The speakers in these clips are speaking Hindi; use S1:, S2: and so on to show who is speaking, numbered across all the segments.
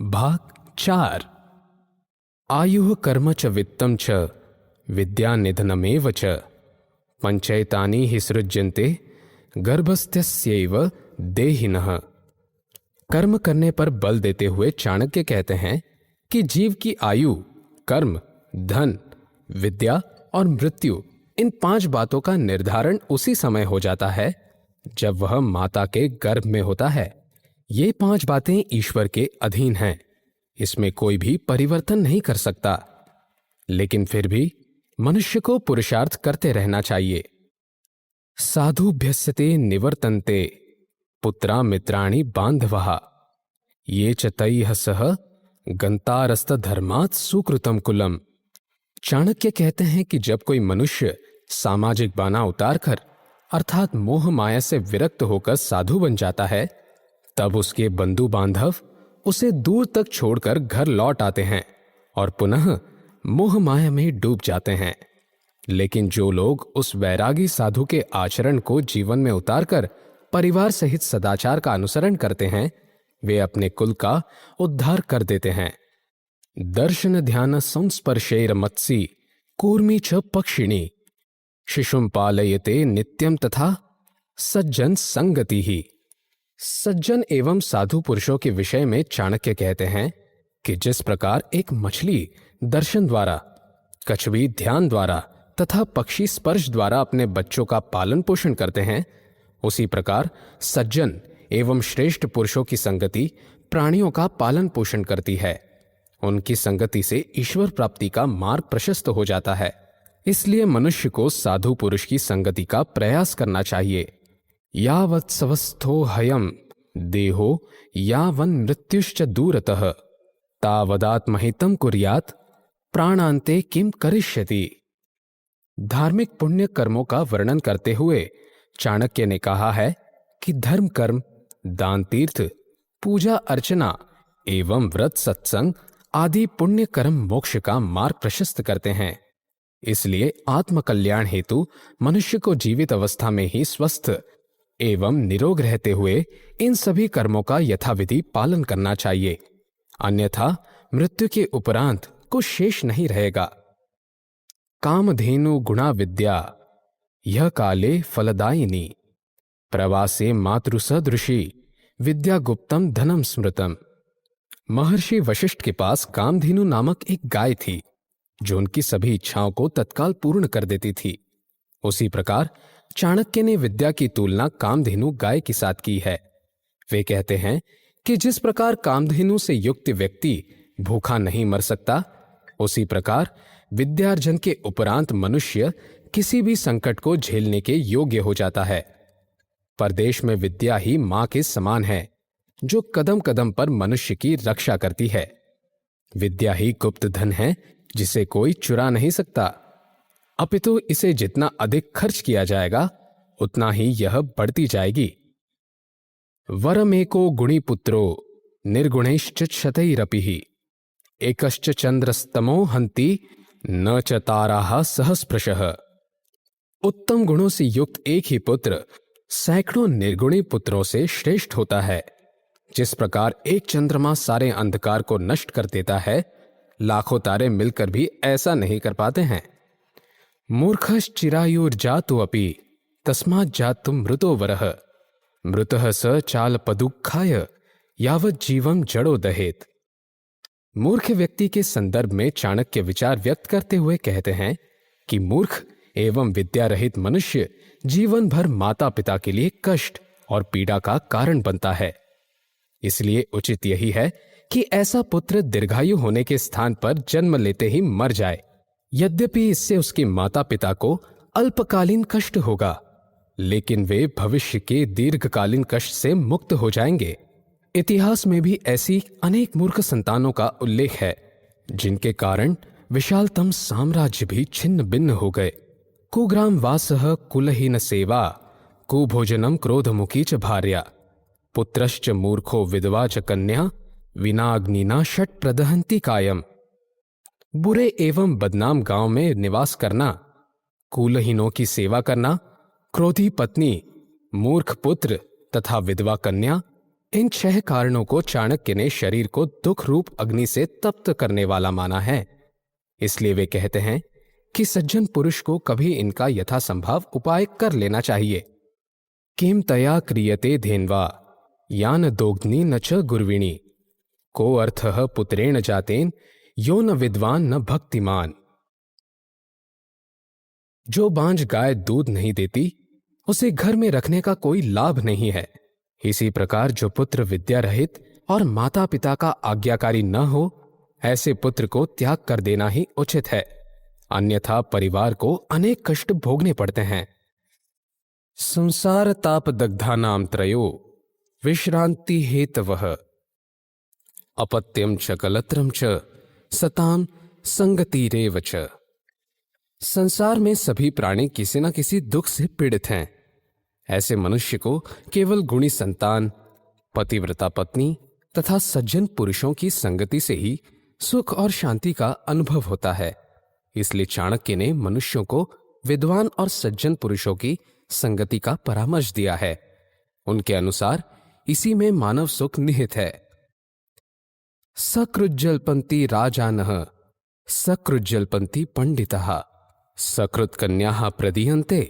S1: भाग 4। आयुः कर्म च वित्तं च विद्या निधनमेव च पंचैतानि हि सृज्यन्ते गर्भस्थस्यैव देहिनः। कर्म करने पर बल देते हुए चाणक्य कहते हैं कि जीव की आयु, कर्म, धन, विद्या और मृत्यु, इन 5 बातों का निर्धारण उसी समय हो जाता है जब वह माता के गर्भ में होता है। ये 5 बातें ईश्वर के अधीन हैं, इसमें कोई भी परिवर्तन नहीं कर सकता। लेकिन फिर भी मनुष्य को पुरुषार्थ करते रहना चाहिए। साधुभ्यस्यते निवर्तन्ते पुत्रा मित्राणि बांधवः ये च तैः सह गंतारस्त धर्मात् सुकृतम कुलम। चाणक्य कहते हैं कि जब कोई मनुष्य सामाजिक बाना उतारकर अर्थात मोह माया से विरक्त होकर साधु बन जाता है, तब उसके बंधु बांधव उसे दूर तक छोड़कर घर लौट आते हैं और पुनः मोह माया में डूब जाते हैं। लेकिन जो लोग उस वैरागी साधु के आचरण को जीवन में उतारकर परिवार सहित सदाचार का अनुसरण करते हैं, वे अपने कुल का उद्धार कर देते हैं। दर्शन ध्यान संस्पर्शेर मत्सी कूर्मी च पक्षिणी शिशुम पालयते नित्यम तथा सज्जन संगति ही। सज्जन एवं साधु पुरुषों के विषय में चाणक्य कहते हैं कि जिस प्रकार एक मछली दर्शन द्वारा, कछुआ ध्यान द्वारा तथा पक्षी स्पर्श द्वारा अपने बच्चों का पालन पोषण करते हैं, उसी प्रकार सज्जन एवं श्रेष्ठ पुरुषों की संगति प्राणियों का पालन पोषण करती है। उनकी संगति से ईश्वर प्राप्ति का मार्ग प्रशस्त हो जाता है। इसलिए मनुष्य को साधु पुरुष की संगति का प्रयास करना चाहिए। यावत् स्वस्थो हयम् देहो यावन् मृत्युश्च दूरतः तावदात्महितं कुर्यात् प्राणान्ते किम करिष्यति। धार्मिक पुण्य कर्मों का वर्णन करते हुए चाणक्य ने कहा है कि धर्म कर्म, दान तीर्थ, पूजा अर्चना एवं व्रत सत्संग आदि पुण्य कर्म मोक्ष का मार्ग प्रशस्त करते हैं। इसलिए आत्मकल्याण हेतु मनुष्य को जीवित अवस्था में ही स्वस्थ एवं निरोग रहते हुए इन सभी कर्मों का यथाविधि पालन करना चाहिए, अन्यथा मृत्यु के उपरांत कुछ शेष नहीं रहेगा। कामधेनु गुणा विद्या यह काले फलदायिनी प्रवासे मातृसदृशी विद्या गुप्तम धनम स्मृतम। महर्षि वशिष्ठ के पास कामधेनु नामक एक गाय थी जो उनकी सभी इच्छाओं को तत्काल पूर्ण कर देती थी। उसी प्रकार चाणक्य ने विद्या की तुलना कामधेनु गाय के साथ की है। वे कहते हैं कि जिस प्रकार कामधेनु से युक्त व्यक्ति भूखा नहीं मर सकता, उसी प्रकार विद्यार्जन के उपरांत मनुष्य किसी भी संकट को झेलने के योग्य हो जाता है। परदेश में विद्या ही मां के समान है जो कदम कदम पर मनुष्य की रक्षा करती है। विद्या ही गुप्त धन है जिसे कोई चुरा नहीं सकता, अपितु इसे जितना अधिक खर्च किया जाएगा उतना ही यह बढ़ती जाएगी। वरमेको गुणी पुत्रो निर्गुणैश्च क्षतैरपि एकश्च चंद्रस्तमो हन्ति न च ताराः सहस्प्रशः। उत्तम गुणों से युक्त एक ही पुत्र सैकड़ों निर्गुणी पुत्रों से श्रेष्ठ होता है। जिस प्रकार एक चंद्रमा सारे अंधकार को नष्ट कर देता है, लाखों तारे मिलकर भी ऐसा नहीं कर पाते हैं। मूर्खश्चिरायुर्जातु अपि तस्मात् जातु मृतो वरः मृतः स चालपदुःखाय यावत् जीवम जड़ो दहेत। मूर्ख व्यक्ति के संदर्भ में चाणक्य विचार व्यक्त करते हुए कहते हैं कि मूर्ख एवं विद्या रहित मनुष्य जीवन भर माता पिता के लिए कष्ट और पीड़ा का कारण बनता है। इसलिए उचित यही है कि ऐसा पुत्र दीर्घायु होने के स्थान पर जन्म लेते ही मर जाए। यद्यपि इससे उसके माता पिता को अल्पकालीन कष्ट होगा, लेकिन वे भविष्य के दीर्घकालीन कष्ट से मुक्त हो जाएंगे। इतिहास में भी ऐसी अनेक मूर्ख संतानों का उल्लेख है जिनके कारण विशालतम साम्राज्य भी छिन्न भिन्न हो गए। कुग्राम वासः कुलहीन सेवा कुभोजनम क्रोधमुखी च भार्या पुत्रश्च मूर्खो विधवा च कन्या विनाग्निना षट प्रदहंती कायम। बुरे एवं बदनाम गांव में निवास करना, कुलहीनों की सेवा करना, क्रोधी पत्नी, मूर्ख पुत्र तथा विधवा कन्या इन 6 कारणों को चाणक्य ने शरीर को दुख रूप अग्नि से तप्त करने वाला माना है। इसलिए वे कहते हैं कि सज्जन पुरुष को कभी इनका यथासंभव उपाय कर लेना चाहिए। किम तया क्रियते धेन्वा यान दोग्धनि न च गुर्विणी को अर्थः पुत्रेण जातेन यो न विद्वान न भक्तिमान। जो बांझ गाय दूध नहीं देती उसे घर में रखने का कोई लाभ नहीं है। इसी प्रकार जो पुत्र विद्या रहित और माता पिता का आज्ञाकारी न हो, ऐसे पुत्र को त्याग कर देना ही उचित है, अन्यथा परिवार को अनेक कष्ट भोगने पड़ते हैं। संसार ताप दग्धानाम त्रयो विश्रांति हेतवः अपत्यम च कलत्रम च सताम संगतिरेव च। संसार में सभी प्राणी किसी न किसी दुख से पीड़ित हैं। ऐसे मनुष्य को केवल गुणी संतान, पतिव्रता पत्नी तथा सज्जन पुरुषों की संगति से ही सुख और शांति का अनुभव होता है। इसलिए चाणक्य ने मनुष्यों को विद्वान और सज्जन पुरुषों की संगति का परामर्श दिया है। उनके अनुसार इसी में मानव सुख निहित है। सकृज्जल्पन्ति राजानः सकृज्जल्पन्ति पंडितः सकृत कन्याः प्रदीयन्ते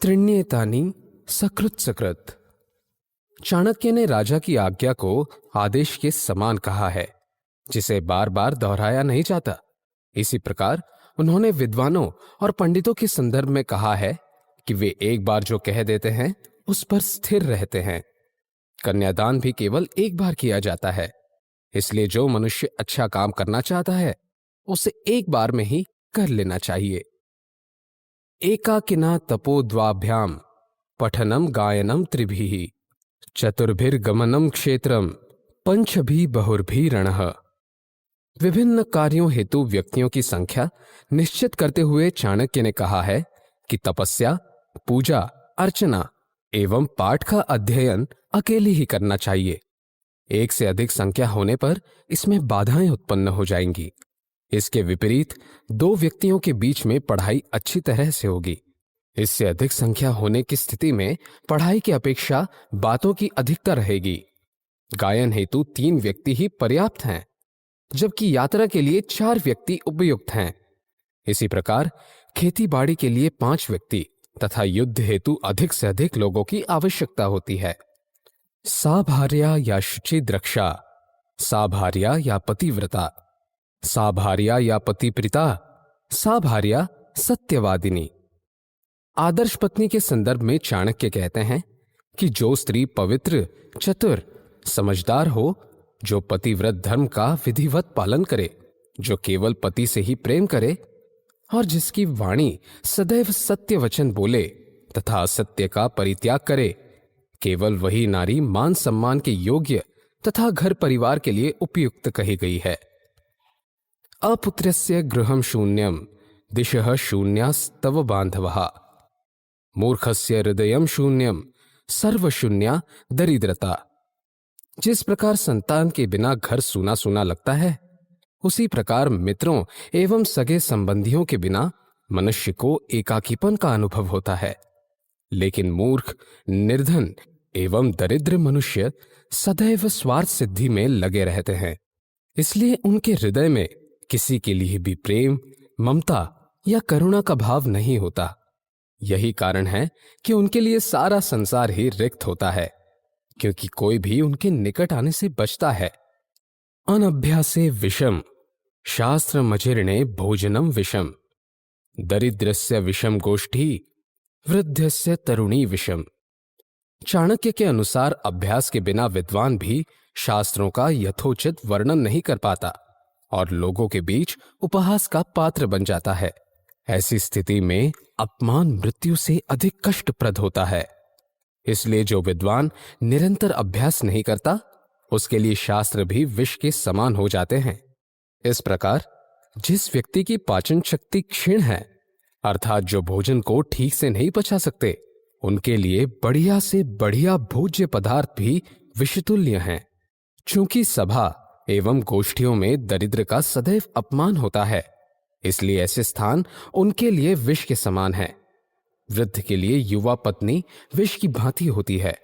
S1: त्रिण्येतानि सकृत सकृत। चाणक्य ने राजा की आज्ञा को आदेश के समान कहा है, जिसे बार बार दोहराया नहीं जाता। इसी प्रकार उन्होंने विद्वानों और पंडितों के संदर्भ में कहा है कि वे एक बार जो कह देते हैं उस पर स्थिर रहते हैं। कन्यादान भी केवल एक बार किया जाता है, इसलिए जो मनुष्य अच्छा काम करना चाहता है उसे एक बार में ही कर लेना चाहिए। एकाकिना तपोद्वाभ्याम पठनम गायनम त्रिभिः चतुर्भिर्गमनम क्षेत्रम पंचभी बहुर्भी रणः। विभिन्न कार्यों हेतु व्यक्तियों की संख्या निश्चित करते हुए चाणक्य ने कहा है कि तपस्या, पूजा, अर्चना एवं पाठ का अध्ययन अकेले ही करना चाहिए। एक से अधिक संख्या होने पर इसमें बाधाएं उत्पन्न हो जाएंगी। इसके विपरीत 2 व्यक्तियों के बीच में पढ़ाई अच्छी तरह से होगी। इससे अधिक संख्या होने की स्थिति में पढ़ाई की अपेक्षा बातों की अधिकता रहेगी। गायन हेतु 3 व्यक्ति ही पर्याप्त हैं, जबकि यात्रा के लिए 4 व्यक्ति उपयुक्त हैं। इसी प्रकार खेती बाड़ी के लिए 5 व्यक्ति तथा युद्ध हेतु अधिक से अधिक लोगों की आवश्यकता होती है। सा भार्या या शुचि द्रक्षा, सा भार्या या पतिव्रता, सा भार्या या पतिप्रिता, सा भार्या सत्यवादिनी। आदर्श पत्नी के संदर्भ में चाणक्य कहते हैं कि जो स्त्री पवित्र, चतुर, समझदार हो, जो पतिव्रत धर्म का विधिवत पालन करे, जो केवल पति से ही प्रेम करे और जिसकी वाणी सदैव सत्य वचन बोले तथा असत्य का परित्याग करे, केवल वही नारी मान सम्मान के योग्य तथा घर परिवार के लिए उपयुक्त कही गई है। अपुत्रस्य गृहं शून्यम दिशः शून्यास्तव बांधवः मूर्खस्य हृदयं शून्यम सर्वशून्या दरिद्रता। जिस प्रकार संतान के बिना घर सूना सूना लगता है, उसी प्रकार मित्रों एवं सगे संबंधियों के बिना मनुष्य को एकाकीपन का अनुभव होता है। लेकिन मूर्ख, निर्धन एवं दरिद्र मनुष्य सदैव स्वार्थ सिद्धि में लगे रहते हैं। इसलिए उनके हृदय में किसी के लिए भी प्रेम, ममता या करुणा का भाव नहीं होता। यही कारण है कि उनके लिए सारा संसार ही रिक्त होता है, क्योंकि कोई भी उनके निकट आने से बचता है। अनभ्यासे विषम शास्त्रमजीर्णे भोजनम विषम दरिद्रस्य विषम गोष्ठी वृद्धस्य तरुणी विषम। चाणक्य के अनुसार अभ्यास के बिना विद्वान भी शास्त्रों का यथोचित वर्णन नहीं कर पाता और लोगों के बीच उपहास का पात्र बन जाता है। ऐसी स्थिति में अपमान मृत्यु से अधिक कष्टप्रद होता है। इसलिए जो विद्वान निरंतर अभ्यास नहीं करता, उसके लिए शास्त्र भी विष के समान हो जाते हैं। इस प्रकार जिस व्यक्ति की पाचन शक्ति क्षीण है, अर्थात जो भोजन को ठीक से नहीं पचा सकते, उनके लिए बढ़िया से बढ़िया भोज्य पदार्थ भी विषतुल्य हैं। चूंकि सभा एवं गोष्ठियों में दरिद्र का सदैव अपमान होता है, इसलिए ऐसे स्थान उनके लिए विष के समान है। वृद्ध के लिए युवा पत्नी विष की भांति होती है।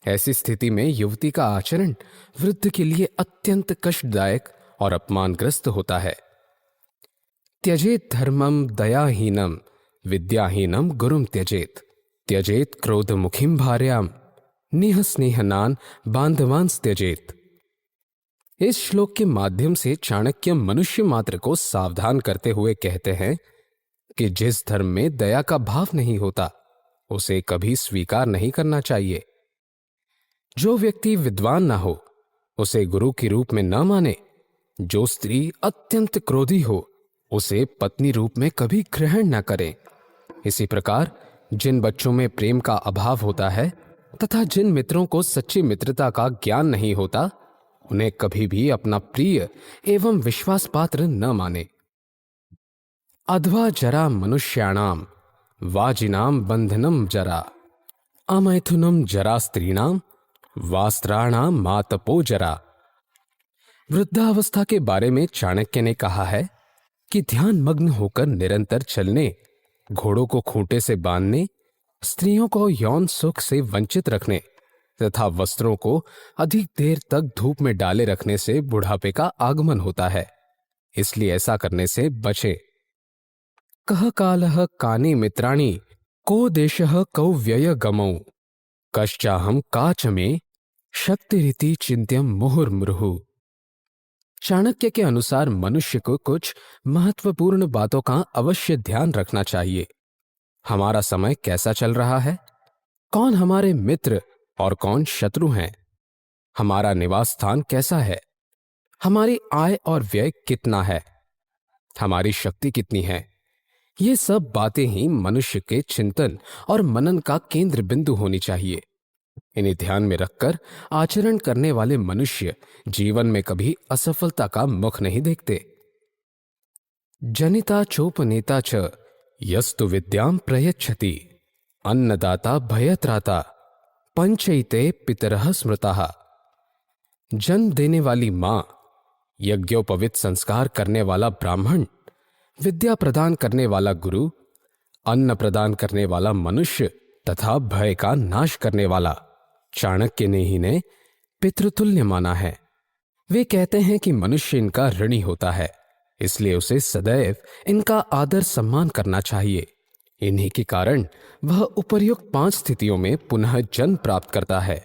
S1: ऐसी स्थिति में युवती का आचरण वृद्ध के लिए अत्यंत कष्टदायक और अपमानग्रस्त होता है। त्यजेत धर्मम दयाहीनम विद्याहीनम गुरुम त्यजेत, त्यजेत क्रोध मुखिम भार्याम निह स्नेहनान बांधवान त्यजेत। इस श्लोक के माध्यम से चाणक्य मनुष्य मात्र को सावधान करते हुए कहते हैं कि जिस धर्म में दया का भाव नहीं होता उसे कभी स्वीकार नहीं करना चाहिए। जो व्यक्ति विद्वान ना हो उसे गुरु के रूप में न माने। जो स्त्री अत्यंत क्रोधी हो उसे पत्नी रूप में कभी ग्रहण न करें। इसी प्रकार जिन बच्चों में प्रेम का अभाव होता है तथा जिन मित्रों को सच्ची मित्रता का ज्ञान नहीं होता उन्हें कभी भी अपना प्रिय एवं विश्वास पात्र न माने। अध्वा जरा मनुष्याणाम वाजिनाम बंधनम जरा अमैथुनम जरा स्त्रीणाम वास्त्राणाम मातपो जरा। वृद्धावस्था के बारे में चाणक्य ने कहा है कि ध्यान मग्न होकर निरंतर चलने, घोड़ों को खूंटे से बांधने, स्त्रियों को यौन सुख से वंचित रखने तथा वस्त्रों को अधिक देर तक धूप में डाले रखने से बुढ़ापे का आगमन होता है। इसलिए ऐसा करने से बचे। कह कालः कानि मित्राणि को देशः कौ व्यय गमौ कश्चाहम काच में शक्तिरिति चिंत्यम मुहुर्मुहुः। चाणक्य के अनुसार मनुष्य को कुछ महत्वपूर्ण बातों का अवश्य ध्यान रखना चाहिए। हमारा समय कैसा चल रहा है, कौन हमारे मित्र और कौन शत्रु हैं, हमारा निवास स्थान कैसा है, हमारी आय और व्यय कितना है, हमारी शक्ति कितनी है। ये सब बातें ही मनुष्य के चिंतन और मनन का केंद्र बिंदु होनी चाहिए। इन्हें ध्यान में रखकर आचरण करने वाले मनुष्य जीवन में कभी असफलता का मुख नहीं देखते। जनिता चोपनेता च यस्तु विद्याम प्रयच्छति अन्नदाता भयत्राता पंचैते पितरः स्मृताः। जन्म देने वाली मां, यज्ञोपवीत संस्कार करने वाला ब्राह्मण, विद्या प्रदान करने वाला गुरु, अन्न प्रदान करने वाला मनुष्य तथा भय का नाश करने वाला, चाणक्य ने ही ने पितृतुल्य माना है। वे कहते हैं कि मनुष्य इनका ऋणी होता है, इसलिए उसे सदैव इनका आदर सम्मान करना चाहिए। इन्हीं के कारण वह उपर्युक्त 5 स्थितियों में पुनः जन्म प्राप्त करता है।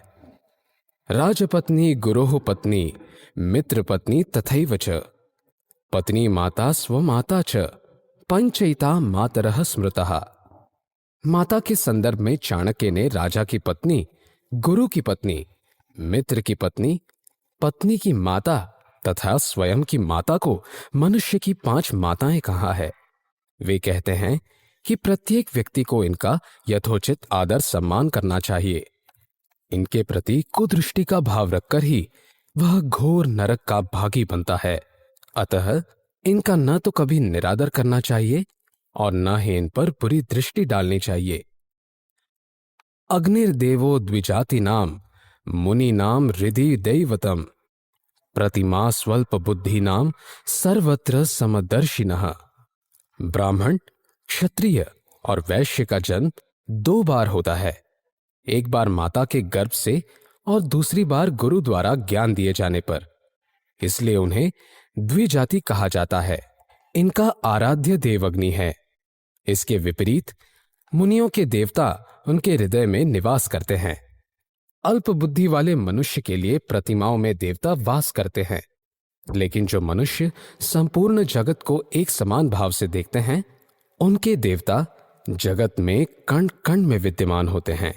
S1: राजपत्नी गुरोः पत्नी मित्र पत्नी तथैव च पत्नी माता स्वमाता च पंचैता मातरः स्मृतः। माता के संदर्भ में चाणक्य ने राजा की पत्नी, गुरु की पत्नी, मित्र की पत्नी, पत्नी की माता तथा स्वयं की माता को मनुष्य की 5 माताएं कहा है। वे कहते हैं कि प्रत्येक व्यक्ति को इनका यथोचित आदर सम्मान करना चाहिए। इनके प्रति कुदृष्टि का भाव रखकर ही वह घोर नरक का भागी बनता है। अतः इनका न तो कभी निरादर करना चाहिए और न ही इन पर बुरी दृष्टि डालनी चाहिए। अग्निर्देवो द्विजाति नाम मुनि नाम हृदि दैवतम प्रतिमा स्वल्प बुद्धि नाम सर्वत्र समदर्शिनः। ब्राह्मण, क्षत्रिय और वैश्य का जन्म 2 बार होता है, एक बार माता के गर्भ से और दूसरी बार गुरु द्वारा ज्ञान दिए जाने पर। इसलिए उन्हें द्विजाति कहा जाता है। इनका आराध्य देव अग्नि है। इसके विपरीत मुनियों के देवता उनके हृदय में निवास करते हैं। अल्प बुद्धि वाले मनुष्य के लिए प्रतिमाओं में देवता वास करते हैं, लेकिन जो मनुष्य संपूर्ण जगत को एक समान भाव से देखते हैं उनके देवता जगत में कण कण में विद्यमान होते हैं।